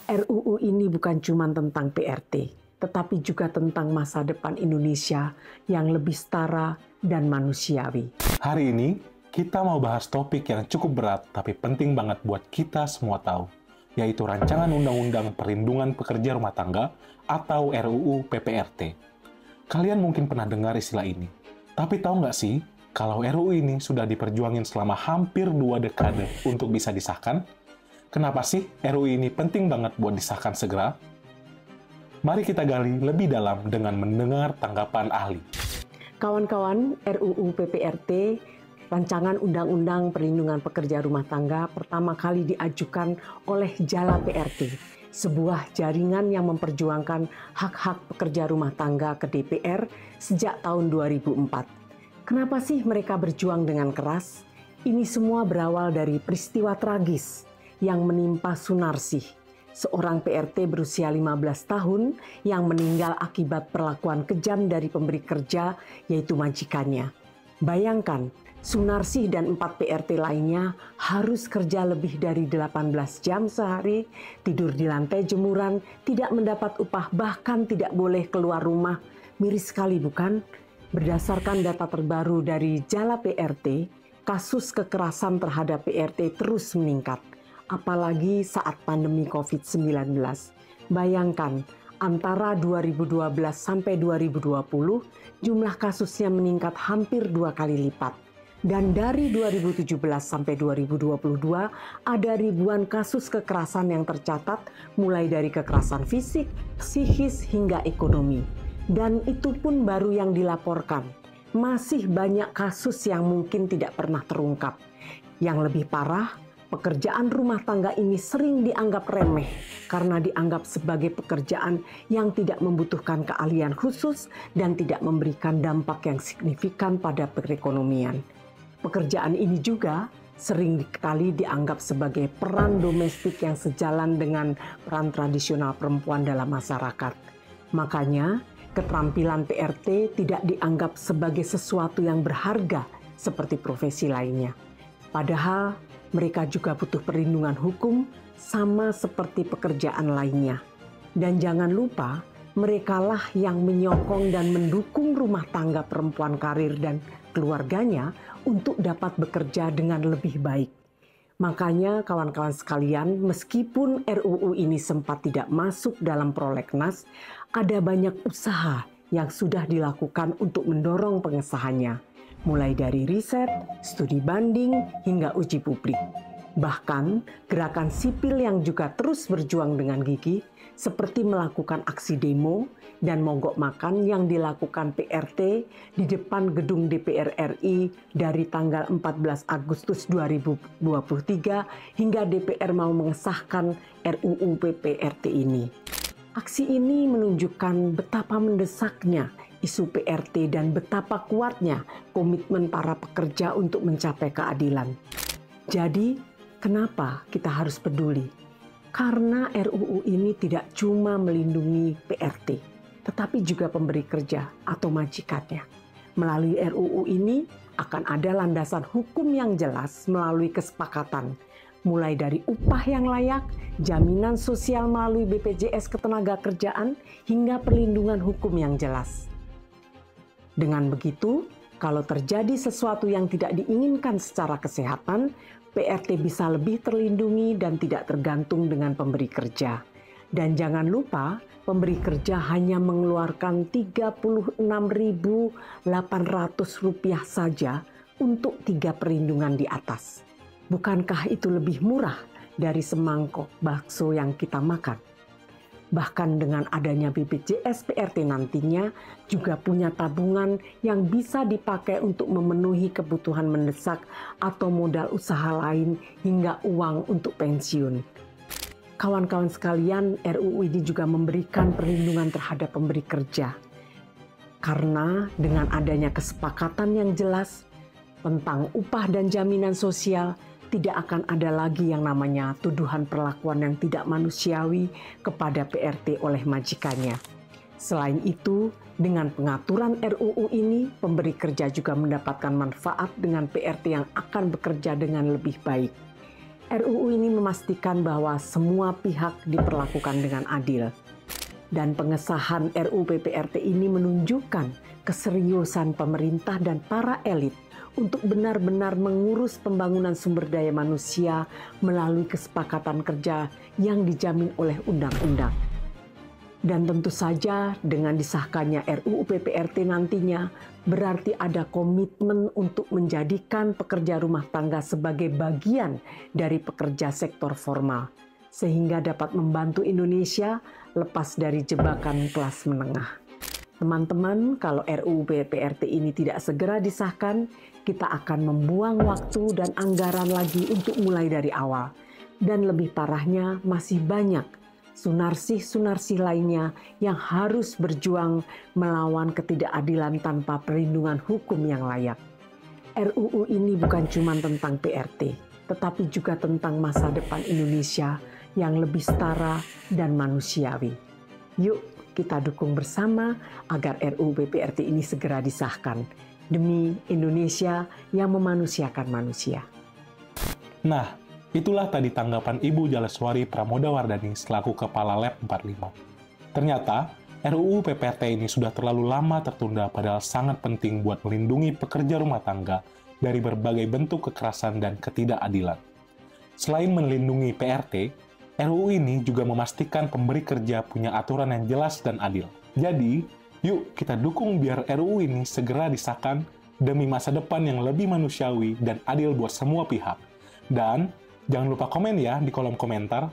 RUU ini bukan cuma tentang PRT, tetapi juga tentang masa depan Indonesia yang lebih setara dan manusiawi. Hari ini, kita mau bahas topik yang cukup berat tapi penting banget buat kita semua tahu, yaitu Rancangan Undang-Undang Perlindungan Pekerja Rumah Tangga atau RUU PPRT. Kalian mungkin pernah dengar istilah ini, tapi tahu nggak sih kalau RUU ini sudah diperjuangin selama hampir 2 dekade untuk bisa disahkan? Kenapa sih RUU ini penting banget buat disahkan segera? Mari kita gali lebih dalam dengan mendengar tanggapan ahli. Kawan-kawan, RUU PPRT, Rancangan Undang-Undang Perlindungan Pekerja Rumah Tangga, pertama kali diajukan oleh Jala PRT, sebuah jaringan yang memperjuangkan hak-hak pekerja rumah tangga ke DPR sejak tahun 2004. Kenapa sih mereka berjuang dengan keras? Ini semua berawal dari peristiwa tragis yang menimpa Sunarsih, seorang PRT berusia 15 tahun yang meninggal akibat perlakuan kejam dari pemberi kerja, yaitu majikannya. Bayangkan, Sunarsih dan 4 PRT lainnya harus kerja lebih dari 18 jam sehari, tidur di lantai jemuran, tidak mendapat upah, bahkan tidak boleh keluar rumah. Miris sekali bukan? Berdasarkan data terbaru dari Jala PRT, kasus kekerasan terhadap PRT terus meningkat. Apalagi saat pandemi COVID-19. Bayangkan, antara 2012 sampai 2020, jumlah kasusnya meningkat hampir 2 kali lipat. Dan dari 2017 sampai 2022, ada ribuan kasus kekerasan yang tercatat, mulai dari kekerasan fisik, psikis, hingga ekonomi. Dan itu pun baru yang dilaporkan. Masih banyak kasus yang mungkin tidak pernah terungkap. Yang lebih parah, pekerjaan rumah tangga ini sering dianggap remeh karena dianggap sebagai pekerjaan yang tidak membutuhkan keahlian khusus dan tidak memberikan dampak yang signifikan pada perekonomian. Pekerjaan ini juga sering kali dianggap sebagai peran domestik yang sejalan dengan peran tradisional perempuan dalam masyarakat. Makanya, keterampilan PRT tidak dianggap sebagai sesuatu yang berharga seperti profesi lainnya. Padahal, mereka juga butuh perlindungan hukum sama seperti pekerjaan lainnya. Dan jangan lupa, merekalah yang menyokong dan mendukung rumah tangga perempuan karir dan keluarganya untuk dapat bekerja dengan lebih baik. Makanya kawan-kawan sekalian, meskipun RUU ini sempat tidak masuk dalam prolegnas, ada banyak usaha yang sudah dilakukan untuk mendorong pengesahannya. Mulai dari riset, studi banding, hingga uji publik. Bahkan, gerakan sipil yang juga terus berjuang dengan gigih, seperti melakukan aksi demo dan mogok makan yang dilakukan PRT di depan gedung DPR RI dari tanggal 14 Agustus 2023 hingga DPR mau mengesahkan RUU PPRT ini. Aksi ini menunjukkan betapa mendesaknya isu PRT dan betapa kuatnya komitmen para pekerja untuk mencapai keadilan. Jadi, kenapa kita harus peduli? Karena RUU ini tidak cuma melindungi PRT, tetapi juga pemberi kerja atau majikannya. Melalui RUU ini akan ada landasan hukum yang jelas melalui kesepakatan, mulai dari upah yang layak, jaminan sosial melalui BPJS Ketenagakerjaan, hingga perlindungan hukum yang jelas. Dengan begitu, kalau terjadi sesuatu yang tidak diinginkan secara kesehatan, PRT bisa lebih terlindungi dan tidak tergantung dengan pemberi kerja. Dan jangan lupa, pemberi kerja hanya mengeluarkan Rp36.800 saja untuk 3 perlindungan di atas. Bukankah itu lebih murah dari semangkok bakso yang kita makan? Bahkan dengan adanya BPJS PRT nantinya juga punya tabungan yang bisa dipakai untuk memenuhi kebutuhan mendesak atau modal usaha lain hingga uang untuk pensiun. Kawan-kawan sekalian, RUU ini juga memberikan perlindungan terhadap pemberi kerja. Karena dengan adanya kesepakatan yang jelas tentang upah dan jaminan sosial, tidak akan ada lagi yang namanya tuduhan perlakuan yang tidak manusiawi kepada PRT oleh majikannya. Selain itu, dengan pengaturan RUU ini, pemberi kerja juga mendapatkan manfaat dengan PRT yang akan bekerja dengan lebih baik. RUU ini memastikan bahwa semua pihak diperlakukan dengan adil. Dan pengesahan RUU PPRT ini menunjukkan keseriusan pemerintah dan para elit untuk benar-benar mengurus pembangunan sumber daya manusia melalui kesepakatan kerja yang dijamin oleh undang-undang. Dan tentu saja dengan disahkannya RUU PPRT nantinya berarti ada komitmen untuk menjadikan pekerja rumah tangga sebagai bagian dari pekerja sektor formal, sehingga dapat membantu Indonesia lepas dari jebakan kelas menengah. Teman-teman, kalau RUU PPRT ini tidak segera disahkan, kita akan membuang waktu dan anggaran lagi untuk mulai dari awal. Dan lebih parahnya, masih banyak sunarsi-sunarsi lainnya yang harus berjuang melawan ketidakadilan tanpa perlindungan hukum yang layak. RUU ini bukan cuma tentang PRT, tetapi juga tentang masa depan Indonesia yang lebih setara dan manusiawi. Yuk kita dukung bersama agar RUU PPRT ini segera disahkan demi Indonesia yang memanusiakan manusia. Nah, itulah tadi tanggapan Ibu Jaleswari Pramodawardhani selaku Kepala Lab 45. Ternyata, RUU PPRT ini sudah terlalu lama tertunda padahal sangat penting buat melindungi pekerja rumah tangga dari berbagai bentuk kekerasan dan ketidakadilan. Selain melindungi PRT, RUU ini juga memastikan pemberi kerja punya aturan yang jelas dan adil. Jadi, yuk kita dukung biar RUU ini segera disahkan demi masa depan yang lebih manusiawi dan adil buat semua pihak. Dan jangan lupa komen ya di kolom komentar